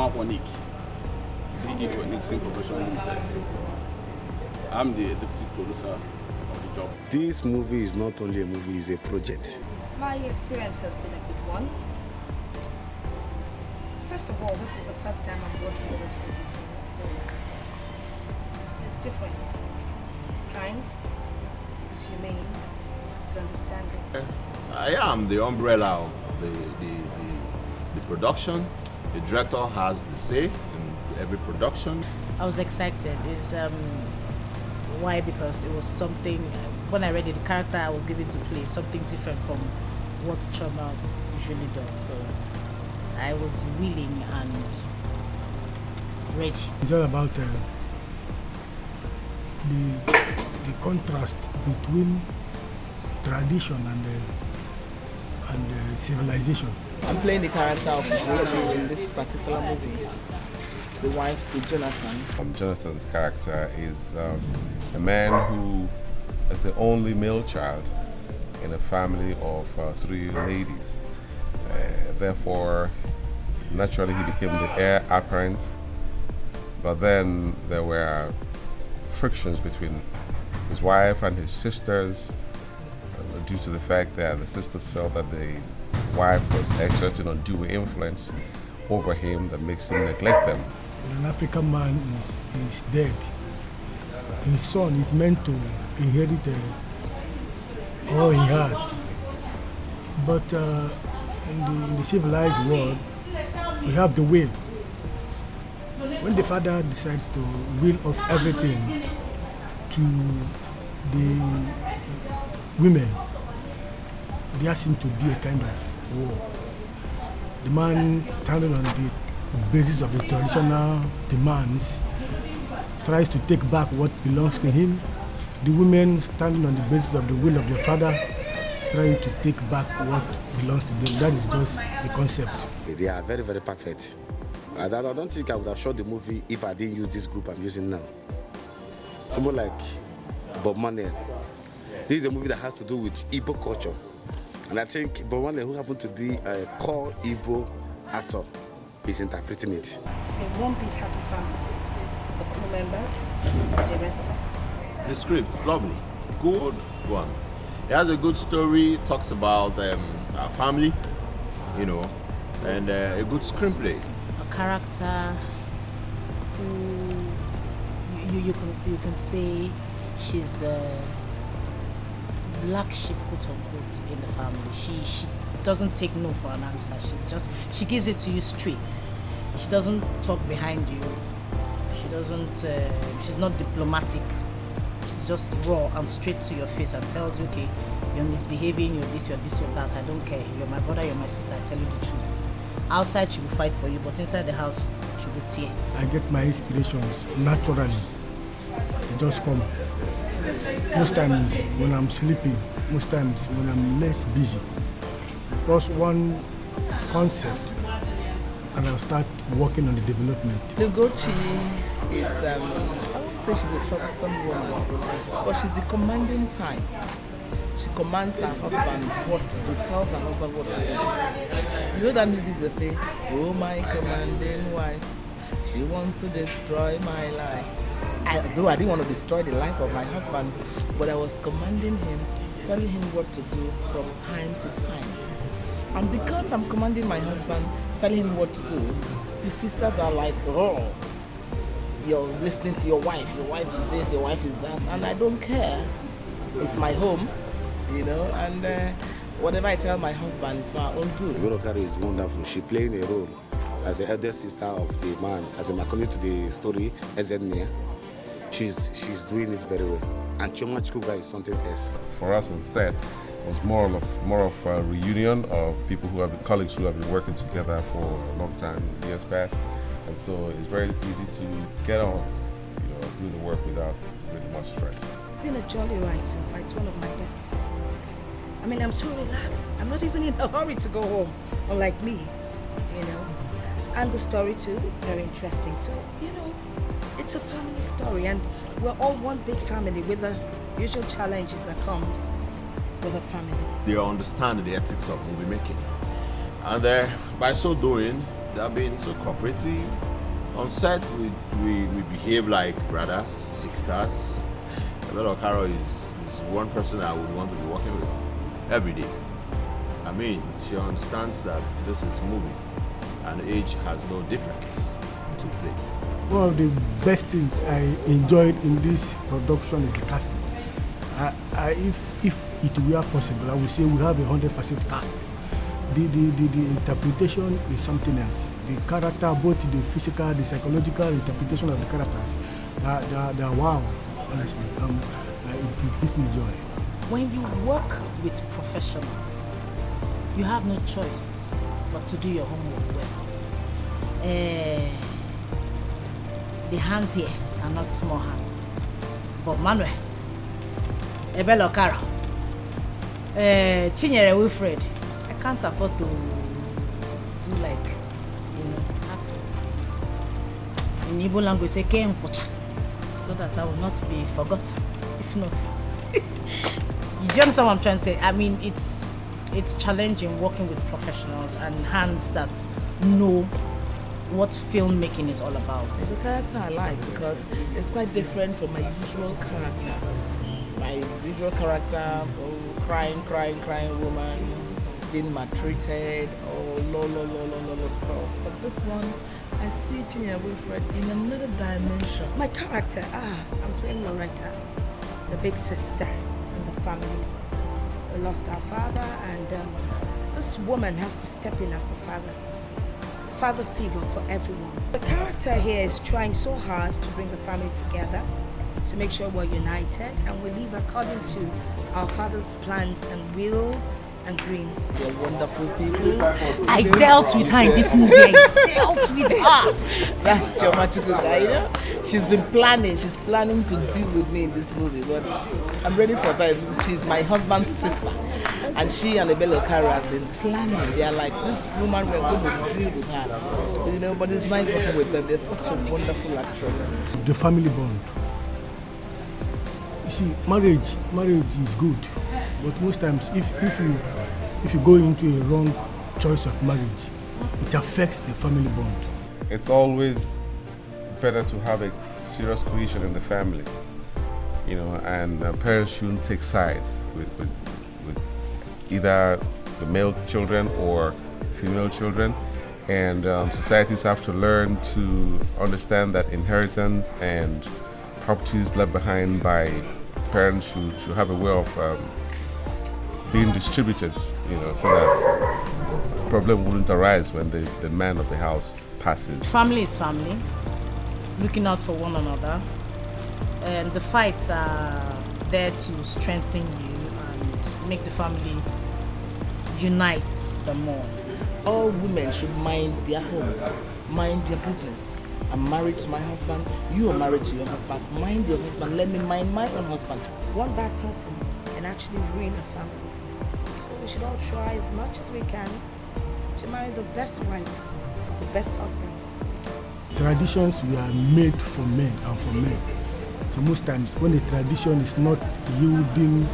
one Nick. CEO Nick Sim Professional Limited. I'm the executive producer of the job. This movie is not only a movie, it's a project. My experience has been a good one. First of all, this is the first time I'm working with this producer, so it's different. It's kind, it's humane, it's understanding. I am the umbrella of the production. The director has the say in every production. I was excited. Why? Because it was something, when I read it, the character I was given to play, something different from what Trauma usually does. So I was willing and ready. It's all about the contrast between tradition and civilization. I'm playing the character of Rachel in this particular movie, the wife to Jonathan. Jonathan's character is a man who is the only male child in a family of 3 ladies. Therefore, naturally he became the heir apparent, but then there were frictions between his wife and his sisters due to the fact that the sisters felt that the wife was exerting undue influence over him that makes him neglect them. When an African man is dead, his son is meant to inherit all he had. But in the civilized world, we have the will. When the father decides to will off everything to the women, there seems to be a kind of war. The man standing on the basis of the traditional demands tries to take back what belongs to him. The women standing on the basis of the will of their father trying to take back what belongs to them. That is just the concept. They are very, very perfect. I don't think I would have shot the movie if I didn't use this group I'm using now. Someone like Bob Marley. This is a movie that has to do with Igbo culture. And I think Bob Marley, who happened to be a core Igbo actor, is interpreting it. It's been one big happy family. The crew members, the director. The script's lovely, good one. It has a good story, talks about our family, and a good screenplay. A character who you can say she's the black sheep, quote unquote, in the family. She doesn't take no for an answer. She gives it to you straight. She doesn't talk behind you. She's not diplomatic. She's just raw and straight to your face and tells you, okay, you're misbehaving, you're this, you're that. I don't care. You're my brother, you're my sister. I tell you the truth. Outside she will fight for you, but inside the house she will tear. I get my inspirations naturally. They just come. Most times when I'm sleeping, most times when I'm less busy. Just one concept and I'll start working on the development. Lugochi is, I won't say she's a troublesome woman, but she's the commanding type. She commands her husband what to do, tells her husband what to do. You know that music they say, oh my commanding wife, she wants to destroy my life. Though I didn't want to destroy the life of my husband, but I was commanding him, telling him what to do from time to time. And because I'm commanding my husband, telling him what to do, the sisters are like, oh, you're listening to your wife is this, your wife is that, and I don't care. It's my home, and whatever I tell my husband is for our own good. Igorokari is wonderful. She's playing a role as the elder sister of the man, according to the story, Ezennia. She's doing it very well. And Choma Chukuga is something else. For us on set, it was more of a reunion of people who have been colleagues who have been working together for a long time, years past. And so it's very easy to get on, do the work without really much stress. It's been a jolly ride so far. It's one of my best sets. I mean, I'm so relaxed. I'm not even in a hurry to go home, unlike me, And the story too, very interesting. So, it's a family story, and we're all one big family with the usual challenges that comes with a family. They understand the ethics of movie making. And by so doing, They're being so cooperative. On set, we behave like brothers, sisters. Abel Okaro is one person I would want to be working with every day. I mean, she understands that this is movie and age has no difference to play. One of the best things I enjoyed in this production is the casting. If it were possible, I would say we have 100% cast. The interpretation is something else. The character, both the physical, the psychological interpretation of the characters, they're wow, honestly. It gives me joy. When you work with professionals, you have no choice but to do your homework well. The hands here are not small hands. But Manuel, Abel Okaro, Chinyere Wilfred, I can't afford to do like, have to. In Igbo language, say Ke Mpocha, so that I will not be forgotten. If not, you understand what I'm trying to say? I mean, it's challenging working with professionals and hands that know what filmmaking is all about. It's a character I like because it's quite different from my usual character. My usual character, crying woman, being maltreated, stuff. But this one, I see Chinyere Wilfred in another dimension. My character, I'm playing Loretta, the big sister in the family. We lost our father, and this woman has to step in as the father figure for everyone. The character here is trying so hard to bring the family together, to make sure we're united and we live according to our father's plans and wills and dreams. They're wonderful people. I dealt with her in this movie. I dealt with her. That's Chioma Chukwuka, She's planning to deal with me in this movie, but I'm ready for that. She's my husband's sister. And she and Abel Okaro have been planning. They are like, this woman, we're going to deal with her. But it's nice working with them. They're such a wonderful actress. The family bond. You see, marriage is good, but most times if you go into a wrong choice of marriage, it affects the family bond. It's always better to have a serious cohesion in the family, and parents shouldn't take sides with either the male children or female children, and societies have to learn to understand that inheritance and properties left behind by parents should have a way of being distributed, so that problem wouldn't arise when the man of the house passes. Family is family, looking out for one another, and the fights are there to strengthen you and make the family unite the more. All women should mind their homes, mind their business. I'm married to my husband, you are married to your husband. Mind your husband, let me mind my own husband. One bad person can actually ruin a family. So we should all try as much as we can to marry the best wives, the best husbands that we can. Traditions were made for men and for men. So most times when the tradition is not yielding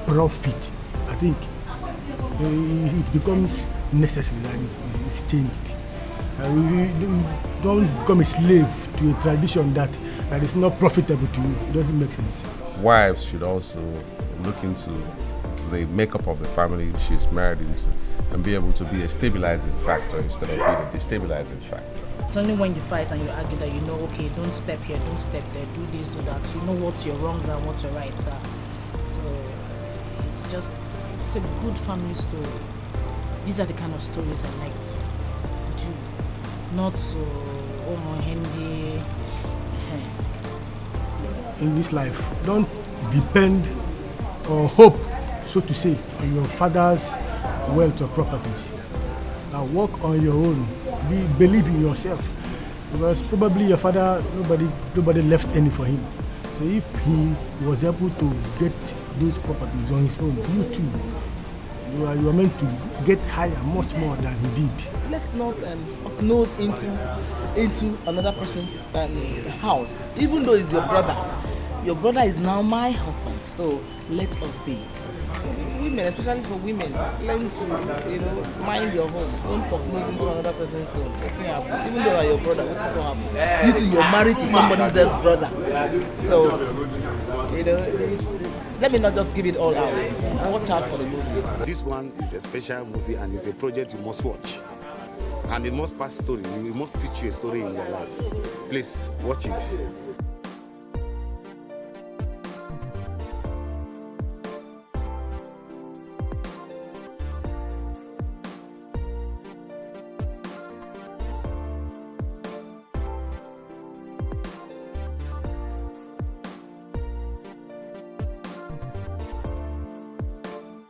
profit, I think it becomes necessary that it's changed. We don't become a slave to a tradition that is not profitable to you. It doesn't make sense. Wives should also look into the makeup of the family she's married into and be able to be a stabilizing factor instead of being a destabilizing factor. It's only when you fight and you argue that okay, don't step here, don't step there, do this, do that. You know what your wrongs are, what your rights are. So it's a good family story. These are the kind of stories I like to do. Not so handy. In this life, don't depend or hope, so to say, on your father's wealth or properties. Work on your own. Believe in yourself, because probably your father, nobody left any for him. So if he was able to get those properties on his own, you too, you are meant to get higher, much more than he did. Let's not nose into another person's house, even though it's your brother. Your brother is now my husband, so let us be. women, especially for women, learn to, mind your home. Don't pop nose into another person's home. What's happen? Even though you are your brother, what's going to happen? You two, you're married to somebody else's brother. So, let me not just give it all out. Watch out for the movie. This one is a special movie and it's a project you must watch. And it must pass story. It must teach you a story in your life. Please watch it.